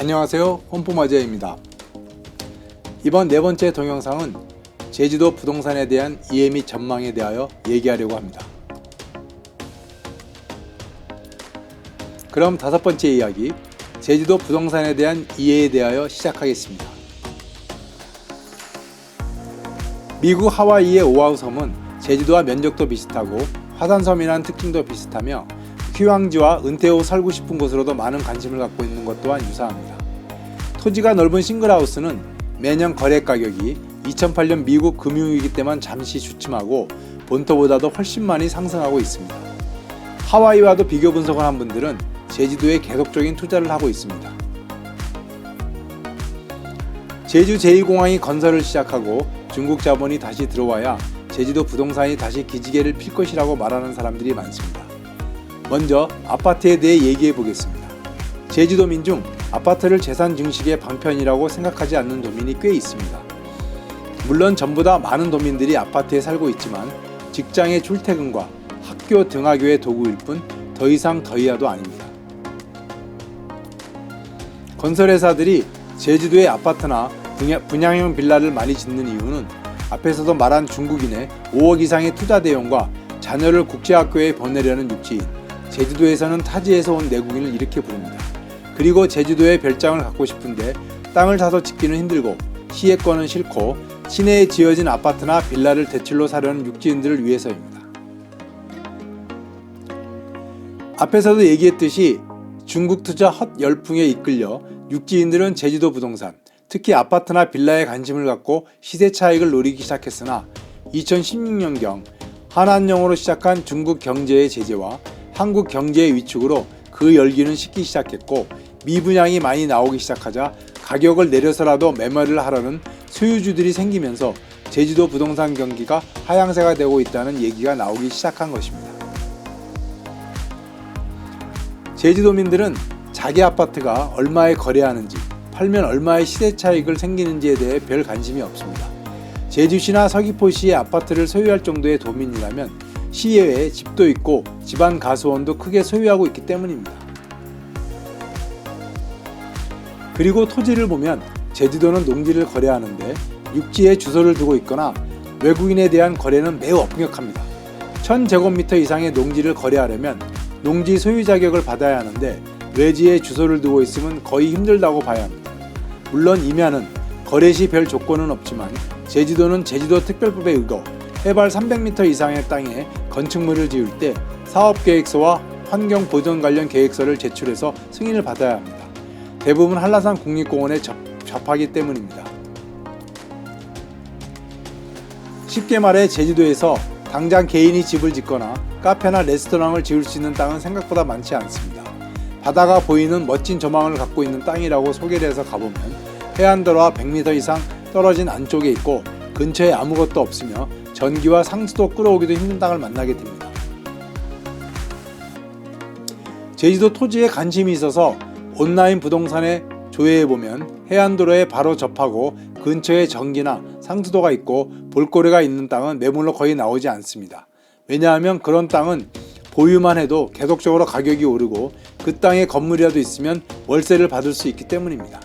안녕하세요, 홈포마지아입니다. 이번 네 번째 동영상은 제주도 부동산에 대한 이해 및 전망에 대하여 얘기하려고 합니다. 그럼 다섯 번째 이야기, 제주도 부동산에 대한 이해에 대하여 시작하겠습니다. 미국 하와이의 오아후 섬은 제주도와 면적도 비슷하고 화산섬이라는 특징도 비슷하며 휴양지와 은퇴 후 살고 싶은 곳으로도 많은 관심을 갖고 있는 것 또한 유사합니다. 토지가 넓은 싱글하우스는 매년 거래 가격이 2008년 미국 금융위기 때만 잠시 주춤하고 본토보다도 훨씬 많이 상승하고 있습니다. 하와이와도 비교 분석을 한 분들은 제주도에 계속적인 투자를 하고 있습니다. 제주 제2공항이 건설을 시작하고 중국 자본이 다시 들어와야 제주도 부동산이 다시 기지개를 필 것이라고 말하는 사람들이 많습니다. 먼저 아파트에 대해 얘기해 보겠습니다. 제주도민 중 아파트를 재산 증식의 방편이라고 생각하지 않는 도민이 꽤 있습니다. 물론 전보다 많은 도민들이 아파트에 살고 있지만 직장의 출퇴근과 학교 등하교의 도구일 뿐 더 이상 더이하도 아닙니다. 건설회사들이 제주도의 아파트나 분양형 빌라를 많이 짓는 이유는 앞에서도 말한 중국인의 5억 이상의 투자 대용과 자녀를 국제학교에 보내려는 육지인, 제주도에서는 타지에서 온 내국인을 이렇게 부릅니다. 그리고 제주도에 별장을 갖고 싶은데 땅을 사서 짓기는 힘들고 시혜권은 싫고 시내에 지어진 아파트나 빌라를 대출로 사려는 육지인들을 위해서입니다. 앞에서도 얘기했듯이 중국 투자 헛 열풍에 이끌려 육지인들은 제주도 부동산, 특히 아파트나 빌라에 관심을 갖고 시세 차익을 노리기 시작했으나 2016년경 한한령으로 시작한 중국 경제의 제재와 한국 경제의 위축으로 그 열기는 식기 시작했고 미분양이 많이 나오기 시작하자 가격을 내려서라도 매매를 하려는 소유주들이 생기면서 제주도 부동산 경기가 하향세가 되고 있다는 얘기가 나오기 시작한 것입니다. 제주도민들은 자기 아파트가 얼마에 거래하는지, 팔면 얼마의 시세 차익을 생기는지에 대해 별 관심이 없습니다. 제주시나 서귀포시의 아파트를 소유할 정도의 도민이라면 시외에 집도 있고 집안 가수원도 크게 소유하고 있기 때문입니다. 그리고 토지를 보면 제주도는 농지를 거래하는데 육지에 주소를 두고 있거나 외국인에 대한 거래는 매우 엄격합니다. 1000제곱미터 이상의 농지를 거래하려면 농지 소유 자격을 받아야 하는데 외지에 주소를 두고 있으면 거의 힘들다고 봐야 합니다. 물론 임야는 거래 시 별 조건은 없지만 제주도는 제주도 특별법에 의거 해발 300m 이상의 땅에 건축물을 지을 때 사업계획서와 환경보전 관련 계획서를 제출해서 승인을 받아야 합니다. 대부분 한라산 국립공원에 접하기 때문입니다. 쉽게 말해 제주도에서 당장 개인이 집을 짓거나 카페나 레스토랑을 지을 수 있는 땅은 생각보다 많지 않습니다. 바다가 보이는 멋진 조망을 갖고 있는 땅이라고 소개를 해서 가보면 해안도로와 100m 이상 떨어진 안쪽에 있고 근처에 아무것도 없으며 전기와 상수도 끌어오기도 힘든 땅을 만나게 됩니다. 제주도 토지에 관심이 있어서 온라인 부동산에 조회해보면 해안도로에 바로 접하고 근처에 전기나 상수도가 있고 볼거리가 있는 땅은 매물로 거의 나오지 않습니다. 왜냐하면 그런 땅은 보유만 해도 계속적으로 가격이 오르고 그 땅에 건물이라도 있으면 월세를 받을 수 있기 때문입니다.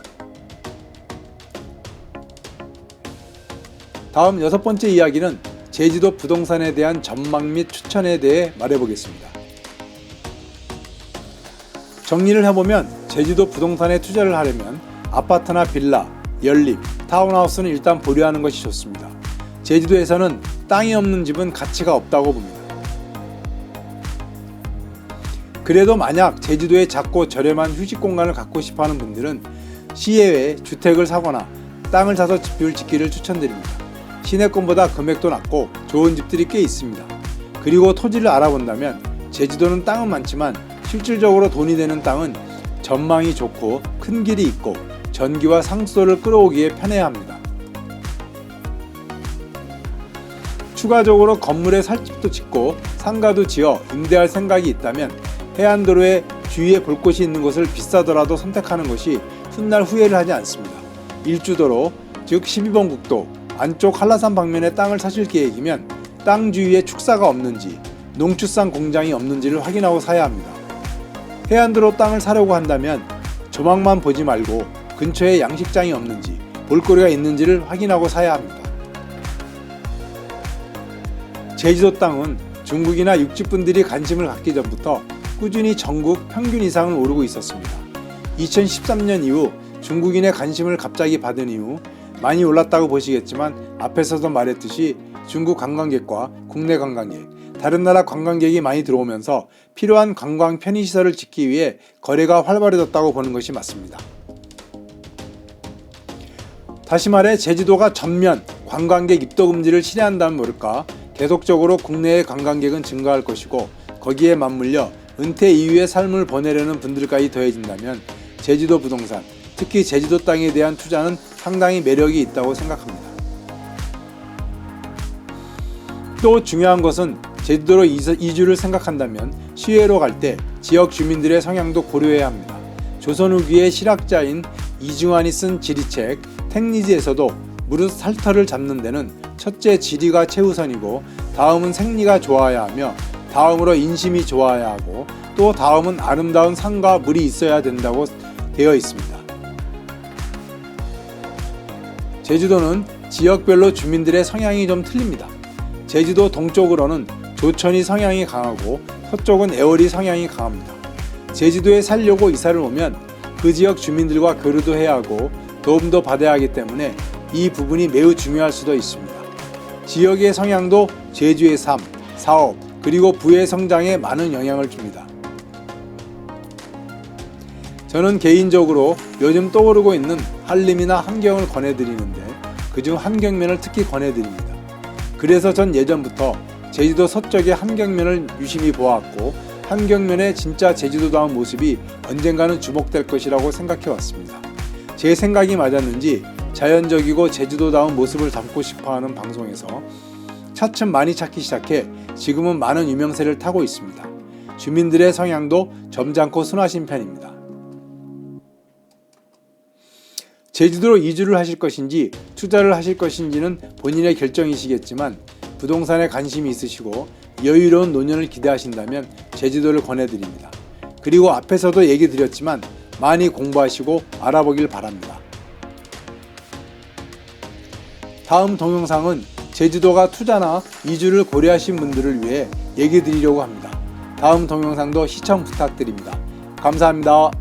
다음 여섯 번째 이야기는 제주도 부동산에 대한 전망 및 추천에 대해 말해보겠습니다. 정리를 해보면 제주도 부동산에 투자를 하려면 아파트나 빌라, 연립, 타운하우스는 일단 보류하는 것이 좋습니다. 제주도에서는 땅이 없는 집은 가치가 없다고 봅니다. 그래도 만약 제주도에 작고 저렴한 휴식 공간을 갖고 싶어하는 분들은 시외에 주택을 사거나 땅을 사서 집을 짓기를 추천드립니다. 시내권보다 금액도 낮고 좋은 집들이 꽤 있습니다. 그리고 토지를 알아본다면 제주도는 땅은 많지만 실질적으로 돈이 되는 땅은 전망이 좋고 큰 길이 있고 전기와 상수도를 끌어오기에 편해야 합니다. 추가적으로 건물에 살 집도 짓고 상가도 지어 임대할 생각이 있다면 해안도로에 주위에 볼 곳이 있는 곳을 비싸더라도 선택하는 것이 훗날 후회를 하지 않습니다. 일주도로, 즉 12번 국도 안쪽 한라산 방면에 땅을 사실 계획이면 땅 주위에 축사가 없는지, 농축산 공장이 없는지를 확인하고 사야 합니다. 해안도로 땅을 사려고 한다면 조망만 보지 말고 근처에 양식장이 없는지, 볼거리가 있는지를 확인하고 사야 합니다. 제주도 땅은 중국이나 육지분들이 관심을 갖기 전부터 꾸준히 전국 평균 이상을 오르고 있었습니다. 2013년 이후 중국인의 관심을 갑자기 받은 이후 많이 올랐다고 보시겠지만, 앞에서도 말했듯이 중국 관광객과 국내 관광객, 다른 나라 관광객이 많이 들어오면서 필요한 관광 편의시설을 짓기 위해 거래가 활발해졌다고 보는 것이 맞습니다. 다시 말해 제주도가 전면 관광객 입도 금지를 실행한다면 모를까 계속적으로 국내의 관광객은 증가할 것이고, 거기에 맞물려 은퇴 이후의 삶을 보내려는 분들까지 더해진다면 제주도 부동산, 특히 제주도 땅에 대한 투자는 상당히 매력이 있다고 생각합니다. 또 중요한 것은 제주도로 이주를 생각한다면 시외로 갈 때 지역 주민들의 성향도 고려해야 합니다. 조선 후기의 실학자인 이중환이 쓴 지리책 택리지에서도 무릇 살터를 잡는 데는 첫째 지리가 최우선이고, 다음은 생리가 좋아야 하며, 다음으로 인심이 좋아야 하고, 또 다음은 아름다운 산과 물이 있어야 된다고 되어 있습니다. 제주도는 지역별로 주민들의 성향이 좀 틀립니다. 제주도 동쪽으로는 조천이 성향이 강하고 서쪽은 애월이 성향이 강합니다. 제주도에 살려고 이사를 오면 그 지역 주민들과 교류도 해야 하고 도움도 받아야 하기 때문에 이 부분이 매우 중요할 수도 있습니다. 지역의 성향도 제주의 삶, 사업, 그리고 부의 성장에 많은 영향을 줍니다. 저는 개인적으로 요즘 떠오르고 있는 한림이나 한경을 권해드리는데, 그중 한경면을 특히 권해드립니다. 그래서 전 예전부터 제주도 서쪽의 한경면을 유심히 보았고, 한경면의 진짜 제주도다운 모습이 언젠가는 주목될 것이라고 생각해왔습니다. 제 생각이 맞았는지 자연적이고 제주도다운 모습을 담고 싶어하는 방송에서 차츰 많이 찾기 시작해 지금은 많은 유명세를 타고 있습니다. 주민들의 성향도 점잖고 순하신 편입니다. 제주도로 이주를 하실 것인지 투자를 하실 것인지는 본인의 결정이시겠지만, 부동산에 관심이 있으시고 여유로운 노년을 기대하신다면 제주도를 권해드립니다. 그리고 앞에서도 얘기 드렸지만 많이 공부하시고 알아보길 바랍니다. 다음 동영상은 제주도가 투자나 이주를 고려하신 분들을 위해 얘기 드리려고 합니다. 다음 동영상도 시청 부탁드립니다. 감사합니다.